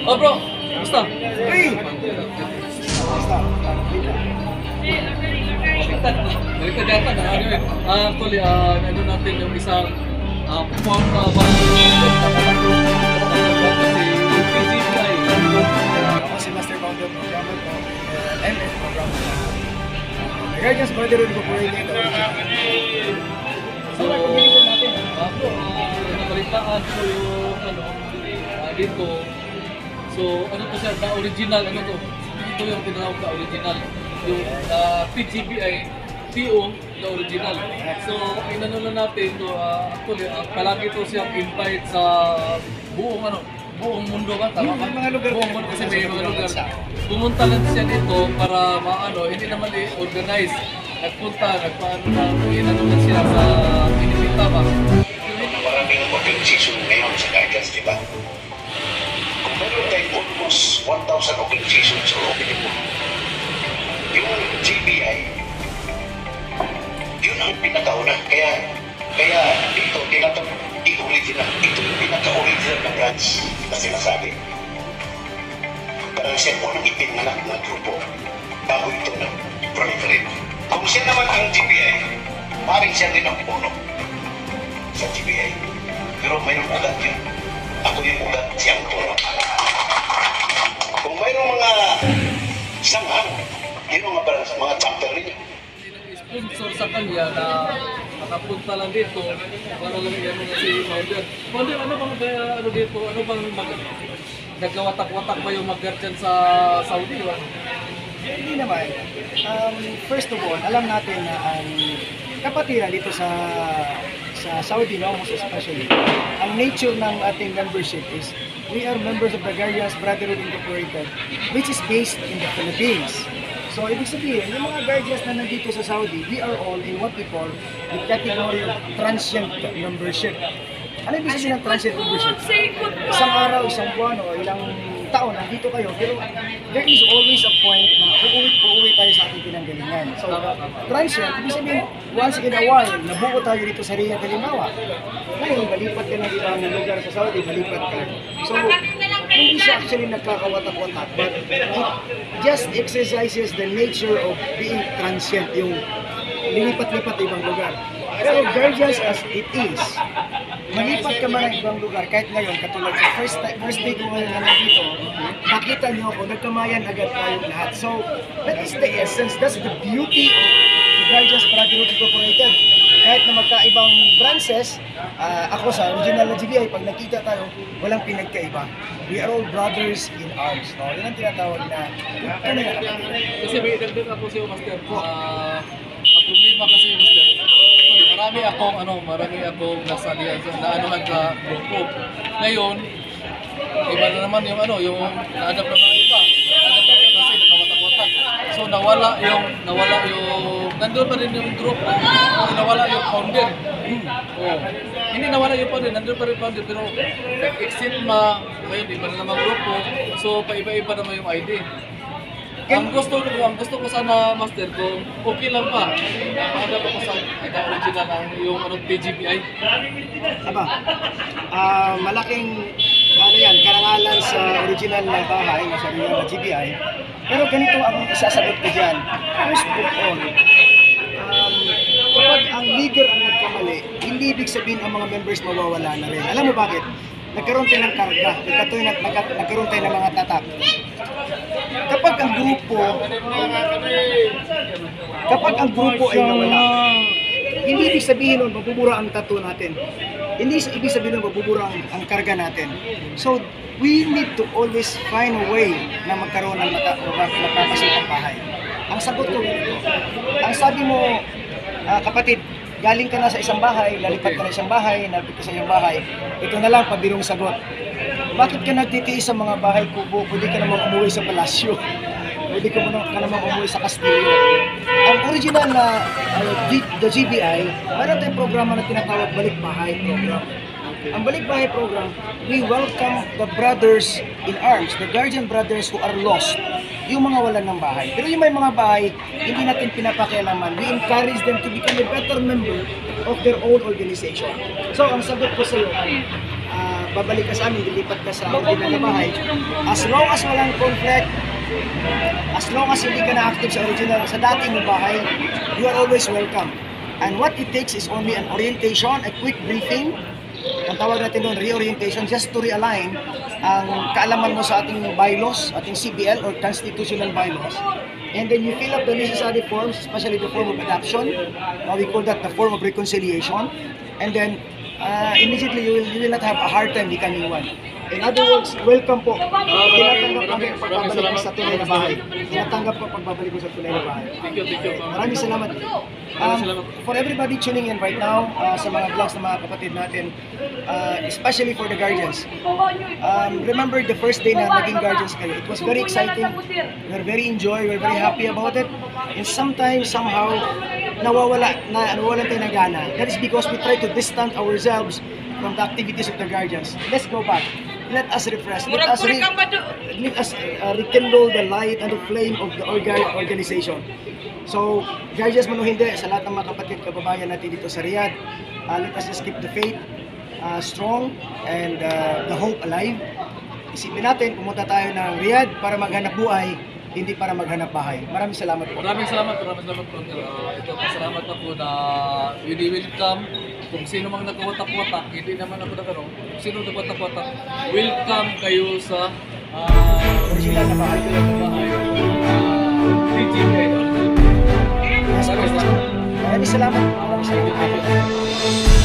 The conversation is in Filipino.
Oh bro, kumusta? Hey! Basta. Baliktad yata na ano eh. Actually, ano natin yung isang perform na ba kasi PGPI. Ako si Master Founder Programmer po. MS Programmer. Guardians Brotherhood Incorporated. So, pag-ibig po natin. Bro, nabalitaan ko yung ano, dito. So, ano to siya, the original, ano to? Ito yung tinawag na original. Yung PGPI, TO, the original. So, inano na natin, no, actually, palagi to siyang invite sa buong ano, buong mundo ba? Tama ba? Mga lugar buong mundo kasi may mga lugar. Pumunta lang siya dito para maano, hindi naman i-organize. Nagpunta, nagpaano na, inano na siya sa inibita ba? Maraming open season ngayon sa Guardians, di ba? Kung meron tayo almost 1,000 open seasons or open yung GBI, yun ang pinakauna. Kaya dito, tinatawag i-original. Ito yung pinaka-original na branch na sinasabi. Parang siya unang ipinanganak ng grupo bago ito na proliferate. Kung siya naman ang GBI, maaaring siya din ang puno sa GBI. Pero mayroong ugat yun. Ako yung ugat, siyang puno. Kung mayroong mga sanghan, yun ang mga chapter ninyo. Sponsor sa kanya na nakapunta lang dito para lang yan mga si Founder. Founder, ano bang ano dito? Ano bang nagkawatak-watak ba yung mag-guardian sa Saudi? Ba? Hindi naman. First of all, alam natin na ang kapatiran dito sa Saudi, no, most especially, ang nature ng ating membership is we are members of the Guardians Brotherhood Incorporated, which is based in the Philippines. So, ibig sabihin, yung mga guardians na nandito sa Saudi, we are all in what we call the category of transient membership. Ano ibig sabihin ng transient membership? Isang araw, isang buwan, o ilang taon, nandito kayo, pero there is always a point na uuwi tayo sa ating pinanggalingan. So, transient, ibig sabihin, once in a while, nabuo tayo dito sa Riyadh Halimbawa. Ngayon, malipat ka ng ibang lugar sa Saudi, malipat ka. So, hindi siya actually nagkakawatak-watak, but it just exercises the nature of being transient, yung lilipat-lipat ibang lugar. Pero Guardians as it is, malipat ka man ng ibang lugar, kahit ngayon, katulad sa first day ko ngayon na nandito, makita nyo ako, nagkamayan agad tayong lahat. So, that is the essence, that's the beauty of the Guardians Brotherhood Incorporated. Kahit na magkaibang branches, ako sa original na GBI, pag nakita tayo, walang pinagkaiba. We are all brothers in arms. No? Yun ang tinatawag na ano yung kapatid. Kasi may dagdag ako sa'yo, Master. Ang problema kasi, Master, marami akong nasalihan na anuhan sa grupo. Ngayon, iba na naman yung yung na-adapt na mga iba. Na-adapt na kasi nakawatak-watak. So nawala yung nandun pa rin yung group, nawala yung founder. Hindi nawala yung founder, nandun pa rin founder, pero nag-exit ngayon iba na naman grupo. So paiba-iba naman yung ID. Ang gusto ko sana, Master, kung okay lang pa, nakakadap ako sa original yung PGPI. Malaking karangalan sa original na bahay, sa original na GBI. Pero ganito ang isasagot ko dyan. First of all, kapag ang leader ang nagkamali, hindi ibig sabihin ang mga members mawawala na rin. Alam mo bakit? Nagkaroon tayo ng karga, nagkaroon tayo ng mga tatak. Kapag ang grupo ay nawala, hindi ibig sabihin nun mabubura ang tattoo natin. Hindi ibig sabihin nun mabubura ang karga natin. So, we need to always find a way na magkaroon ng magpapasok ang bahay. Ang sagot ko ganito. Ang sabi mo, kapatid, galing ka na sa isang bahay, lalipat ka na isang bahay, nalipit ka sa iyong bahay, ito na lang pabirong sagot. Bakit ka nagtitiis sa mga bahay kubo? Pwede ka naman umuwi sa palasyo. Pwede ka naman umuwi sa kastilyo. Ang original na the GBI, mayroon tayong programa na tinatawag Balik Bahay Program. Ang Balik Bahay Program, we welcome the brothers in arms, the guardian brothers who are lost, yung mga walan ng bahay. Pero yung may mga bahay, hindi natin pinapakialaman. We encourage them to become a better member of their own organization. So, ang sagot ko sa iyo, babalik ka sa amin, lilipat ka sa original na bahay, as long as walang conflict, as long as hindi ka na active sa original, sa dating mong bahay, you are always welcome. And what it takes is only an orientation, a quick briefing, ang tawag natin doon, reorientation, just to realign ang kaalaman mo sa ating bylaws, ating CBL or constitutional bylaws. And then you fill up the necessary forms, especially the form of adoption. We call that the form of reconciliation. And then immediately you will not have a hard time becoming one. In other words, welcome po. Tinatanggap kami ang pagbabalik mo sa tunay na bahay. Tinatanggap po pagbabalik mo sa tunay na bahay. Thank you. Maraming salamat. For everybody tuning in right now, sa mga vlogs ng mga kapatid natin, especially for the guardians, remember the first day na naging guardians kayo, it was very exciting. We're very very happy about it. And sometimes, somehow, nawawalan tayo ng gana. That is because we try to distance ourselves from the activities of the guardians. Let's go back. Let us refresh. Let us rekindle the light and the flame of the organization. So, guardians man o hindi, sa lahat ng mga kapatid, kababayan natin dito sa Riyadh, let us just keep the faith strong and the hope alive. Isipin natin, pumunta tayo ng Riyadh para maghanap buhay, hindi para maghanap bahay. Maraming salamat po. Maraming salamat po. Ito, pasalamat na po na hindi welcome. Kung sino mang nagkawatak-watak, hindi naman ako nagkaroon. Kung sino nagkawatak-watak, welcome kayo sa Original na bahay. DGPI. Maraming salamat. Maraming salamat.